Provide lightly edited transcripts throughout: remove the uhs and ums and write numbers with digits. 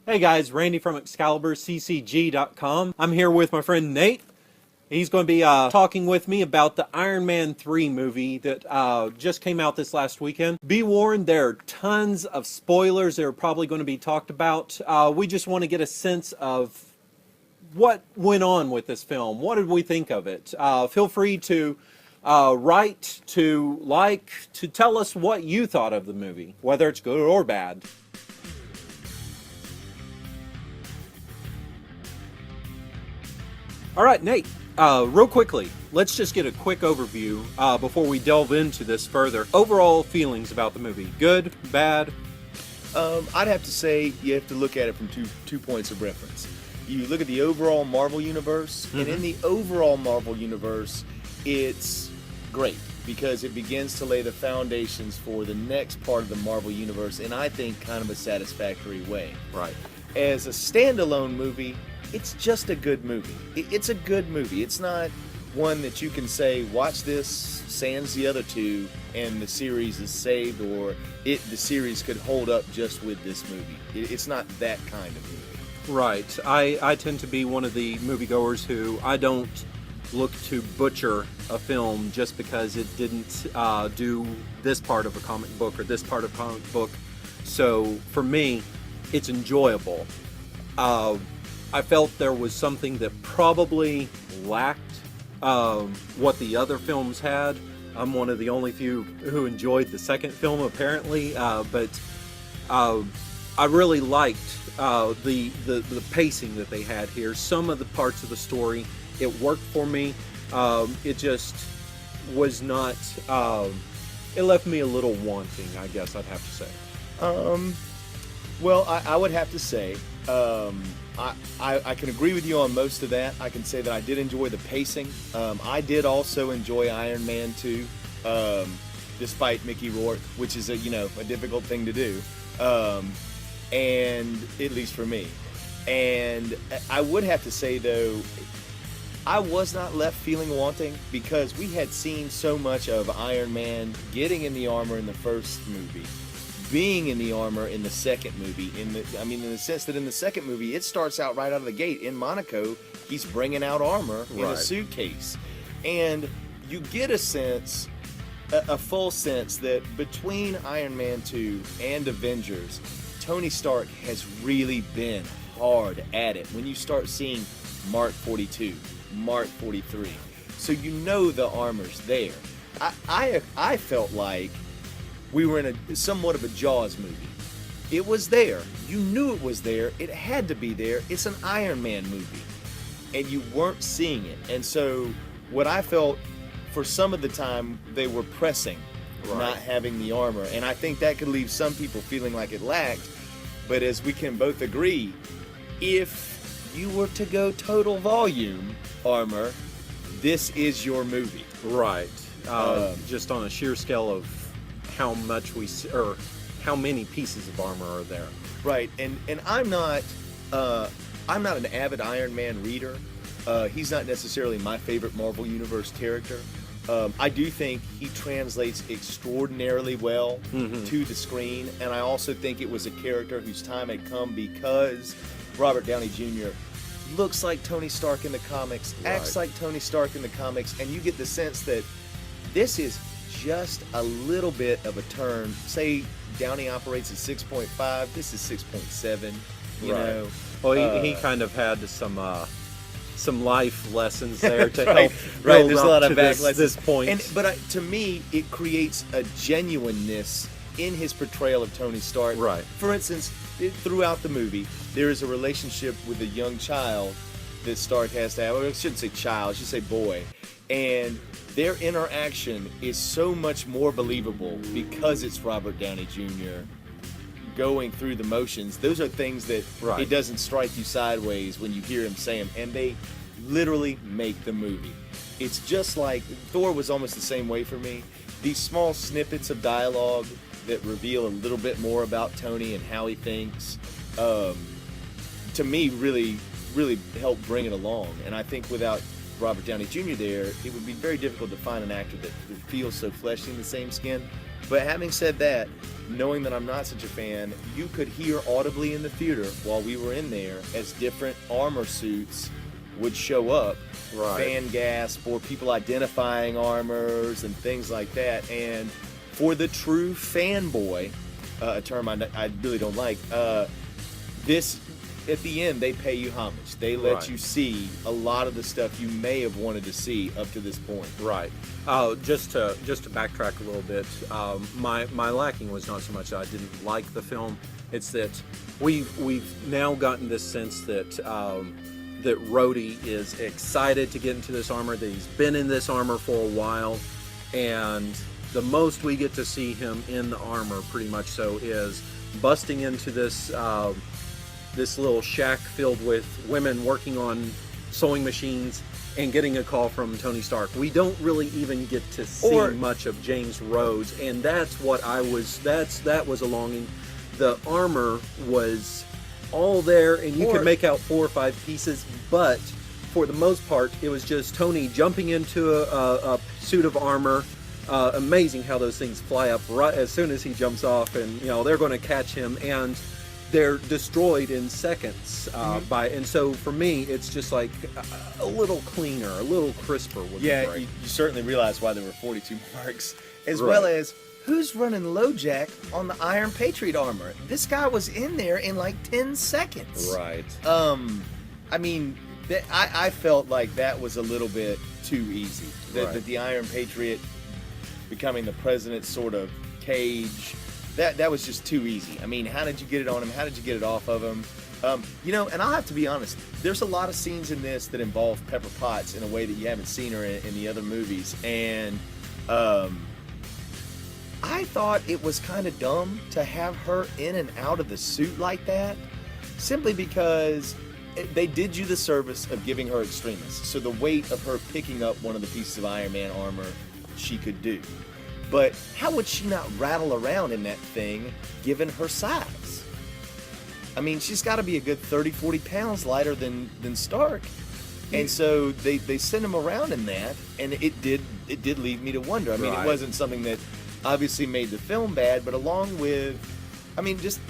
Hey guys, Randy from ExcaliburCCG.com. I'm here with my friend Nate. He's going to be talking with me about the Iron Man 3 movie that just came out this last weekend. Be warned, there are tons of spoilers that are probably going to be talked about. We just want to get a sense of what went on with this film. What did we think of it? Feel free to write, to tell us what you thought of the movie, whether it's good or bad. All right, Nate, real quickly, let's just get a quick overview before we delve into this further. Overall feelings about the movie, good, bad? I'd have to say you have to look at it from two points of reference. You look at the overall Marvel Universe, and in the overall Marvel Universe, it's great because it begins to lay the foundations for the next part of the Marvel Universe in, I think, kind of a satisfactory way. Right. As a standalone movie, it's just a good movie. It's a good movie. It's not one that you can say, watch this, sans the other two, and the series is saved, or the series could hold up just with this movie. It's not that kind of movie. Right. I tend to be one of the moviegoers who I don't look to butcher a film just because it didn't do this part of a comic book or this part of a comic book. So for me, it's enjoyable. I felt there was something that probably lacked what the other films had. I'm one of the only few who enjoyed the second film, apparently, but I really liked the pacing that they had here. Some of the parts of the story, it worked for me. It just was not. It left me a little wanting, I guess I'd have to say. Well, I would have to say, I can agree with you on most of that. I can say that I did enjoy the pacing. I did also enjoy Iron Man 2, despite Mickey Rourke, which is a difficult thing to do, and at least for me. And I would have to say, though, I was not left feeling wanting because we had seen so much of Iron Man getting in the armor in the first movie, being in the armor in the second movie. In the sense that in the second movie, it starts out right out of the gate. In Monaco, he's bringing out armor in a suitcase. And you get a full sense that between Iron Man 2 and Avengers, Tony Stark has really been hard at it. When you start seeing Mark 42, Mark 43. So you know the armor's there. I felt like we were in somewhat of a Jaws movie. It was there. You knew it was there. It had to be there. It's an Iron Man movie. And you weren't seeing it. And so what I felt, for some of the time, they were pressing, not having the armor. And I think that could leave some people feeling like it lacked. But as we can both agree, if you were to go total volume armor, this is your movie. Right. Just on a sheer scale of how many pieces of armor are there. Right, and I'm not an avid Iron Man reader. He's not necessarily my favorite Marvel Universe character. I do think he translates extraordinarily well to the screen, and I also think it was a character whose time had come because Robert Downey Jr. looks like Tony Stark in the comics, acts like Tony Stark in the comics, and you get the sense that this is just a little bit of a turn. Say Downey operates at 6.5, this is 6.7, you know. Well, he kind of had some life lessons there to help right. build There's up a lot to of this point. But to me, it creates a genuineness in his portrayal of Tony Stark. Right. For instance, throughout the movie, there is a relationship with a young child that Stark has to have. I shouldn't say child, I should say boy. And their interaction is so much more believable because it's Robert Downey Jr. going through the motions. Those are things that it doesn't strike you sideways when you hear him say them, and they literally make the movie. It's just like Thor was almost the same way for me. These small snippets of dialogue that reveal a little bit more about Tony and how he thinks, to me, really helped bring it along. And I think without Robert Downey Jr. there, it would be very difficult to find an actor that feels so fleshy in the same skin. But having said that, knowing that I'm not such a fan, you could hear audibly in the theater while we were in there as different armor suits would show up, fan gasp, or people identifying armors and things like that. And for the true fanboy, a term I really don't like, this, at the end, they pay you homage. They let you see a lot of the stuff you may have wanted to see up to this point. Right. Just to backtrack a little bit, my lacking was not so much that I didn't like the film. It's that we've now gotten this sense that that Rhodey is excited to get into this armor, that he's been in this armor for a while, and the most we get to see him in the armor, pretty much so, is busting into this this little shack filled with women working on sewing machines and getting a call from Tony Stark. We don't really even get to see much of James Rhodes, and that's what that was a longing. The armor was all there, and you could make out 4 or 5 pieces, but for the most part, it was just Tony jumping into a suit of armor. Amazing how those things fly up right as soon as he jumps off, and they're going to catch him, and they're destroyed in seconds. And so for me, it's just like a little cleaner, a little crisper. Would be great. You certainly realize why there were 42 marks, as well as who's running LoJack on the Iron Patriot armor. This guy was in there in like 10 seconds. Right. I mean, I felt like that was a little bit too easy. That the Iron Patriot becoming the president's sort of cage, that was just too easy. I mean, how did you get it on him? How did you get it off of him? And I'll have to be honest, there's a lot of scenes in this that involve Pepper Potts in a way that you haven't seen her in the other movies. And I thought it was kind of dumb to have her in and out of the suit like that, simply because they did you the service of giving her extremis. So the weight of her picking up one of the pieces of Iron Man armor she could do. But how would she not rattle around in that thing given her size? I mean, she's got to be a good 30, 40 pounds lighter than Stark. And so they sent him around in that, and it did leave me to wonder. I mean, it wasn't something that obviously made the film bad, but along with, I mean, just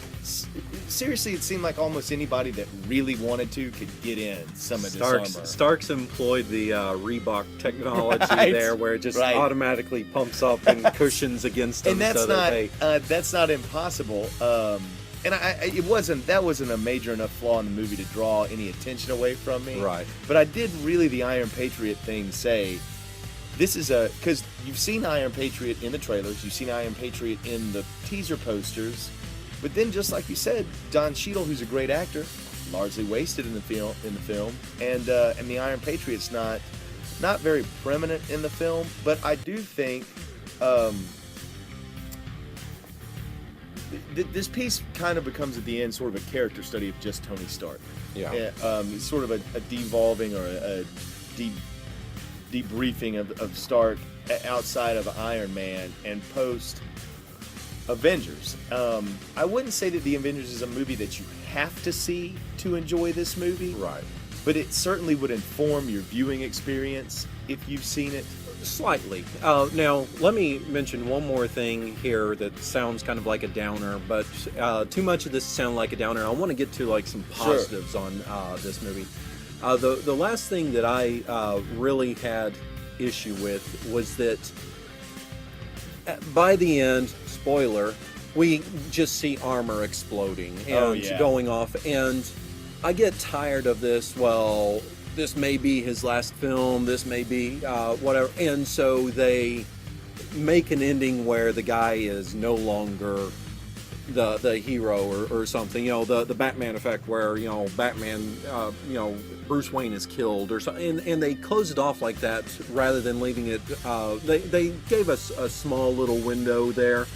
seriously, it seemed like almost anybody that really wanted to could get in some of this armor. Stark's employed the Reebok technology there, where it just automatically pumps up and cushions against them. And that's not impossible. And that wasn't a major enough flaw in the movie to draw any attention away from me. Right. But I did really the Iron Patriot thing say, this is because you've seen Iron Patriot in the trailers, you've seen Iron Patriot in the teaser posters, but then just like you said, Don Cheadle, who's a great actor, largely wasted in the film, and the Iron Patriot's not very prominent in the film, but I do think this piece kind of becomes at the end sort of a character study of just Tony Stark. Yeah. It's sort of a devolving or a debriefing of Stark outside of Iron Man and post Avengers. I wouldn't say that The Avengers is a movie that you have to see to enjoy this movie. Right. But it certainly would inform your viewing experience if you've seen it. Slightly. Now, let me mention one more thing here that sounds kind of like a downer, but too much of this sounds like a downer. I want to get to like some positives on this movie. The last thing that I really had issue with was that by the end, spoiler, we just see armor exploding and going off, and I get tired of this. Well, this may be his last film, this may be whatever, and so they make an ending where the guy is no longer the hero or something, the Batman effect where Batman Bruce Wayne is killed or something, and they close it off like that rather than leaving it. They gave us a small little window there,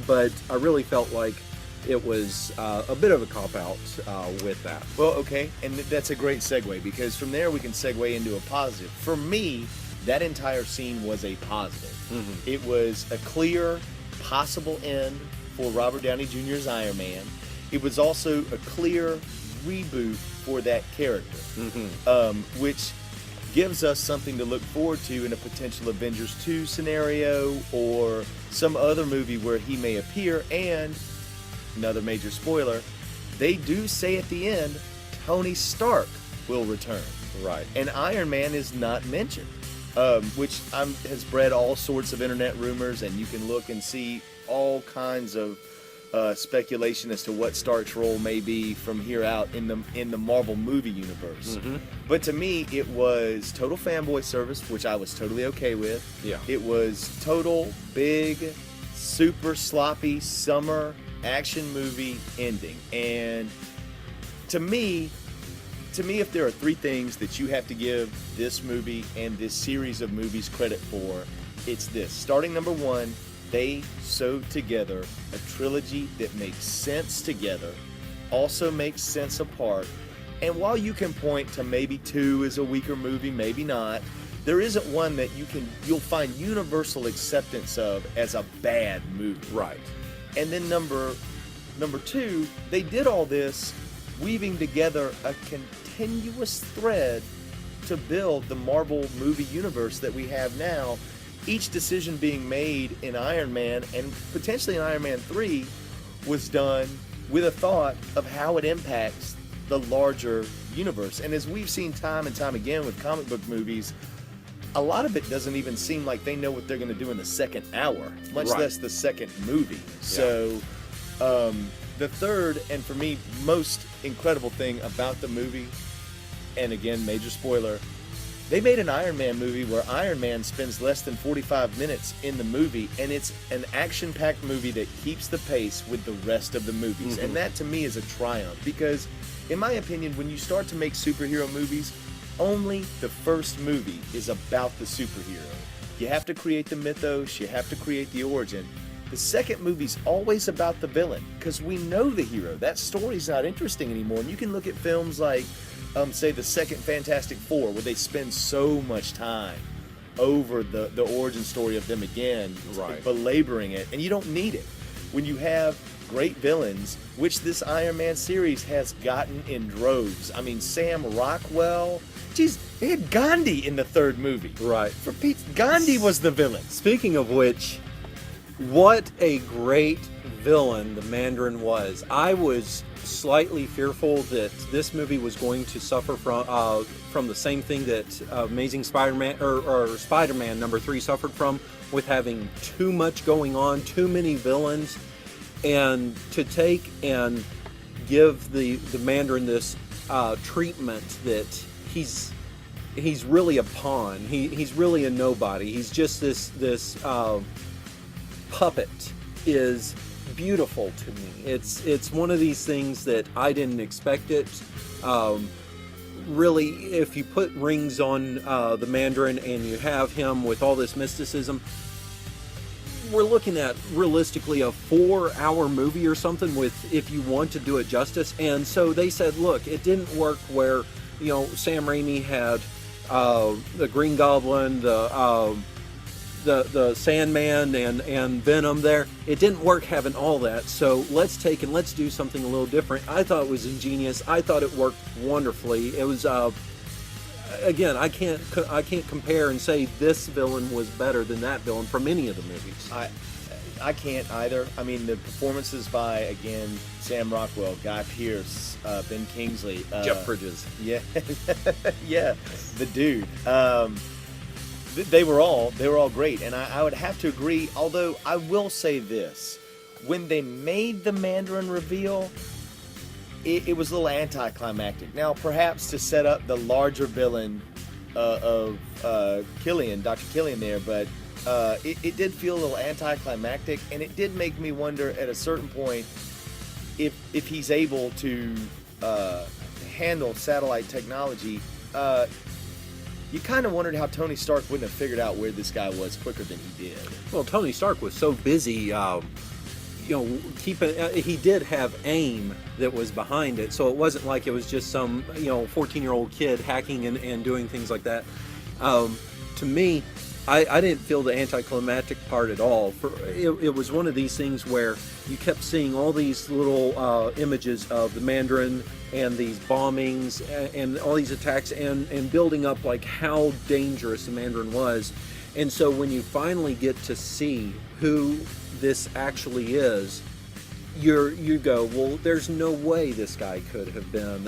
but I really felt like it was a bit of a cop-out with that. Well, okay, and that's a great segue, because from there we can segue into a positive. For me, that entire scene was a positive. Mm-hmm. It was a clear, possible end for Robert Downey Jr.'s Iron Man. It was also a clear reboot for that character, which gives us something to look forward to in a potential Avengers 2 scenario or some other movie where he may appear. And another major spoiler, they do say at the end, Tony Stark will return. Right. And Iron Man is not mentioned, which has bred all sorts of internet rumors, and you can look and see all kinds of speculation as to what Stark's role may be from here out in the Marvel movie universe. Mm-hmm. But to me, it was total fanboy service, which I was totally okay with. Yeah. It was total big, super sloppy summer action movie ending. And to me, if there are three things that you have to give this movie and this series of movies credit for, it's this. Starting number one, they sewed together a trilogy that makes sense together, also makes sense apart. And while you can point to maybe 2 as a weaker movie, maybe not, there isn't one that you'll find universal acceptance of as a bad movie. Right. And then number 2, they did all this weaving together a continuous thread to build the Marvel movie universe that we have now. Each decision being made in Iron Man and potentially in Iron Man 3 was done with a thought of how it impacts the larger universe. And as we've seen time and time again with comic book movies, a lot of it doesn't even seem like they know what they're going to do in the second hour, much less the second movie. Yeah. So the third, and for me, most incredible thing about the movie, and again, major spoiler, they made an Iron Man movie where Iron Man spends less than 45 minutes in the movie, and it's an action-packed movie that keeps the pace with the rest of the movies. Mm-hmm. And that, to me, is a triumph, because, in my opinion, when you start to make superhero movies, only the first movie is about the superhero. You have to create the mythos, you have to create the origin. The second movie's always about the villain, because we know the hero. That story's not interesting anymore. And you can look at films like, say, the second Fantastic Four, where they spend so much time over the origin story of them again, belaboring it, and you don't need it. When you have great villains, which this Iron Man series has gotten in droves. I mean, Sam Rockwell, geez, they had Gandhi in the third movie. Right. For Pete's, Gandhi was the villain. Speaking of which, what a great villain the Mandarin was. I was slightly fearful that this movie was going to suffer from the same thing that Amazing Spider-Man or Spider-Man number 3 suffered from, with having too much going on, too many villains, and to take and give the Mandarin this treatment that he's really a pawn. He's really a nobody. He's just this puppet is beautiful to me. It's one of these things that I didn't expect it. Really, if you put rings on the Mandarin and you have him with all this mysticism, we're looking at realistically a 4-hour movie or something, with, if you want to do it justice. And so they said, look, it didn't work where, Sam Raimi had the Green Goblin, the Sandman and Venom there. It didn't work having all that, so let's take and let's do something a little different. I thought it was ingenious. I thought it worked wonderfully. It was again, I can't compare and say this villain was better than that villain from any of the movies. I can't either. I mean, the performances by, again, Sam Rockwell, Guy Pearce, Ben Kingsley, Jeff Bridges. Yeah, yeah, the dude. They were all great, and I would have to agree. Although I will say this: when they made the Mandarin reveal, it was a little anticlimactic. Now, perhaps to set up the larger villain of Killian, Dr. Killian there, but it did feel a little anticlimactic, and it did make me wonder at a certain point if he's able to handle satellite technology. You kind of wondered how Tony Stark wouldn't have figured out where this guy was quicker than he did. Well, Tony Stark was so busy, he did have AIM that was behind it, so it wasn't like it was just some, 14-year-old kid hacking and doing things like that. To me, I didn't feel the anticlimactic part at all. It was one of these things where you kept seeing all these little images of the Mandarin and these bombings and all these attacks and building up like how dangerous the Mandarin was. And so when you finally get to see who this actually is, you go, well, there's no way this guy could have been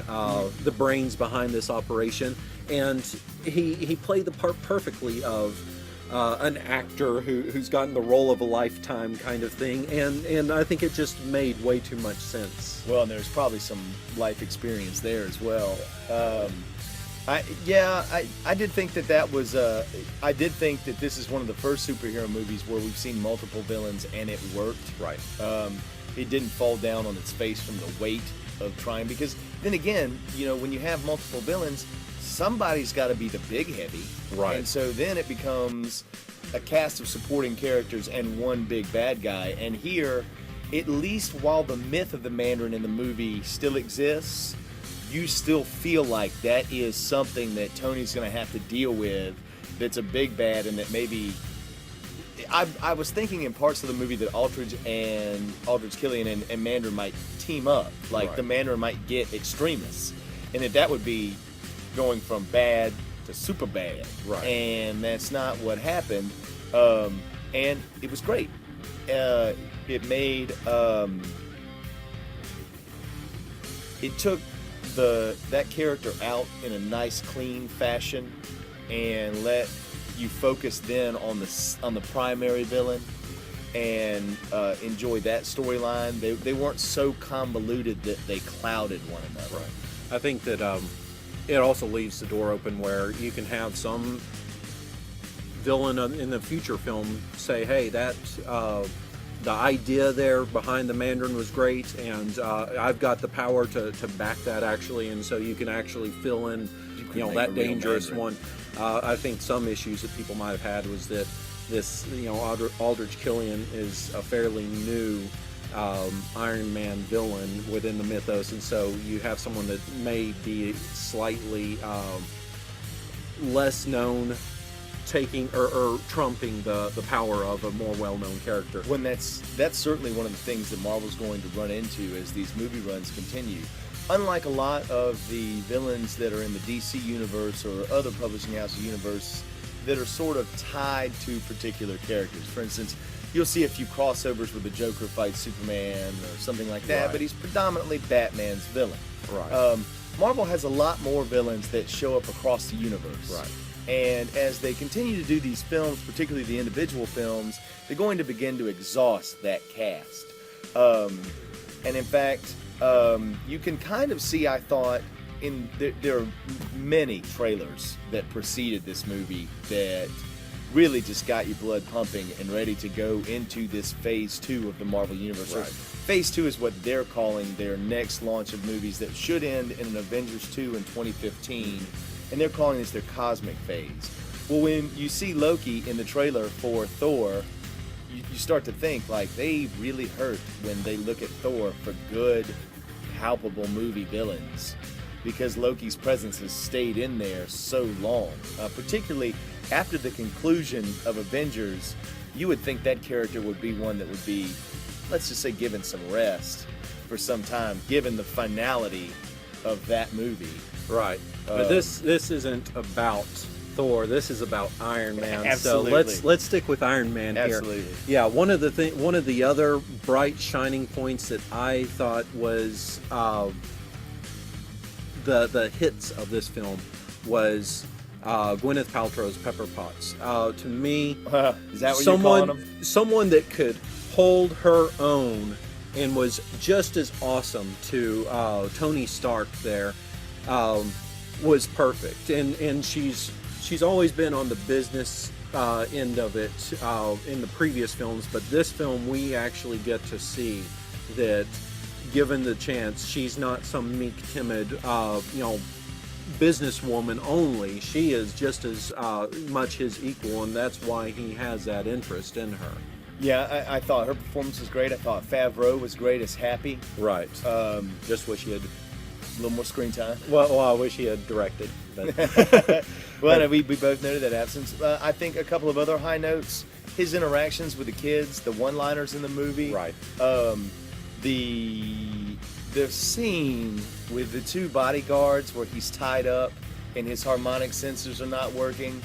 the brains behind this operation. And he played the part perfectly of an actor who's gotten the role of a lifetime kind of thing, and I think it just made way too much sense. Well, and there's probably some life experience there as well. I did think that was I did think that this is one of the first superhero movies where we've seen multiple villains and it worked. Right. It didn't fall down on its face from the weight of trying, because then again, when you have multiple villains, somebody's got to be the big heavy. Right. And so then it becomes a cast of supporting characters and one big bad guy. And here, at least while the myth of the Mandarin in the movie still exists, you still feel like that is something that Tony's going to have to deal with, that's a big bad, and that maybe... I was thinking in parts of the movie that Aldrich Killian and Mandarin might team up. Like, the Mandarin might get extremists. And that would be going from bad to super bad. Right. And that's not what happened. And it was great. It made... it took that character out in a nice, clean fashion and let you focus then on the primary villain and enjoy that storyline. They weren't so convoluted that they clouded one another. Right. I think that it also leaves the door open where you can have some villain in the future film say, hey, that the idea there behind the Mandarin was great, and I've got the power to back that actually, and so you can actually fill in that dangerous one. I think some issues that people might have had was that this, Aldrich Killian is a fairly new Iron Man villain within the mythos, and so you have someone that may be slightly less known taking or trumping the power of a more well-known character. When that's certainly one of the things that Marvel's going to run into as these movie runs continue. Unlike a lot of the villains that are in the DC universe or other publishing house universe that are sort of tied to particular characters. For instance, you'll see a few crossovers where the Joker fights Superman or something like that, but he's predominantly Batman's villain. Right. Marvel has a lot more villains that show up across the universe. Right. And as they continue to do these films, particularly the individual films, they're going to begin to exhaust that cast. And in fact, you can kind of see, I thought, there are many trailers that preceded this movie that really just got your blood pumping and ready to go into this phase 2 of the Marvel Universe. Right. Phase 2 is what they're calling their next launch of movies that should end in an Avengers 2 in 2015. And they're calling this their cosmic phase. Well, when you see Loki in the trailer for Thor, you start to think, like, they really hurt when they look at Thor for good, palpable movie villains, because Loki's presence has stayed in there so long. Particularly after the conclusion of Avengers, you would think that character would be one that would be, let's just say, given some rest for some time, given the finality of that movie. Right. But this isn't about Thor. This is about Iron Man. Absolutely. So let's stick with Iron Man here. Absolutely. Yeah. One of the other bright shining points that I thought was the hits of this film was Gwyneth Paltrow's Pepper Potts. To me, is that what you're calling them? Someone that could hold her own and was just as awesome to Tony Stark there. Was perfect, and she's always been on the business end of it in the previous films, but this film we actually get to see that, given the chance, she's not some meek, timid, businesswoman only. She is just as much his equal, and that's why he has that interest in her. Yeah, I thought her performance was great. I thought Favreau was great as Happy. Right. Just wish he had little more screen time. Well, I wish he had directed. But Well, no, we both noted that absence. I think a couple of other high notes: his interactions with the kids, the one-liners in the movie, right. The scene with the two bodyguards where he's tied up and his harmonic sensors are not working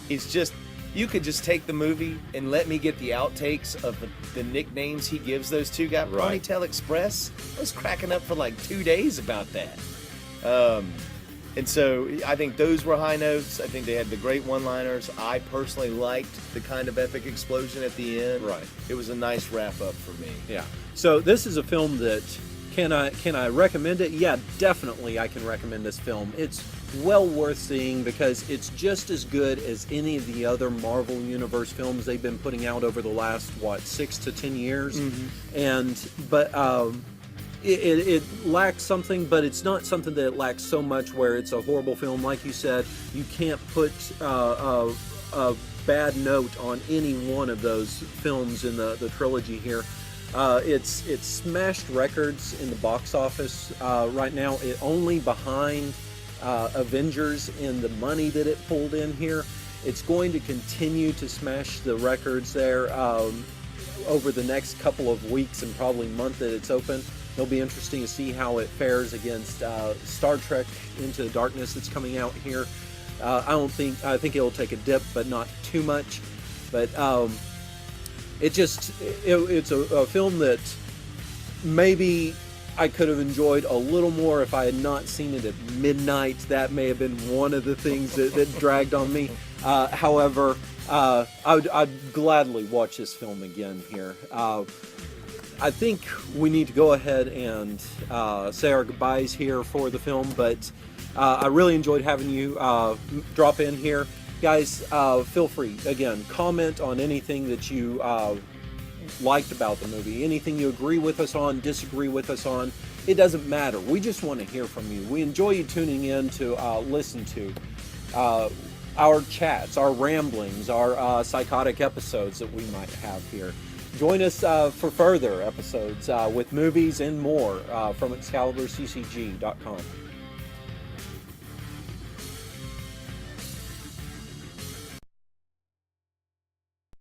is just, you could just take the movie and let me get the outtakes of the nicknames he gives those two guys. Right. Ponytail Express, I was cracking up for like 2 days about that. And so I think those were high notes. I think they had the great one-liners. I personally liked the kind of epic explosion at the end. Right. It was a nice wrap-up for me. Yeah. So this is a film that, can I recommend it? Yeah, definitely I can recommend this film. It's well worth seeing because it's just as good as any of the other Marvel Universe films they've been putting out over the last, 6 to 10 years. But it lacks something, but it's not something that it lacks so much where it's a horrible film. Like you said, you can't put a bad note on any one of those films in the trilogy here. It's smashed records in the box office right now. It only behind Avengers in the money that it pulled in here. It's going to continue to smash the records there over the next couple of weeks and probably month that it's open. It'll be interesting to see how it fares against Star Trek Into Darkness that's coming out here. I think it'll take a dip, but not too much. But it's a film that maybe I could have enjoyed a little more if I had not seen it at midnight. That may have been one of the things that dragged on me. However, I'd gladly watch this film again here. I think we need to go ahead and say our goodbyes here for the film, but I really enjoyed having you drop in here. Guys, feel free, again, comment on anything that you liked about the movie, anything you agree with us on, disagree with us on. It doesn't matter. We just want to hear from you. We enjoy you tuning in to listen to our chats, our ramblings, our psychotic episodes that we might have here. Join us for further episodes with movies and more from ExcaliburCCG.com.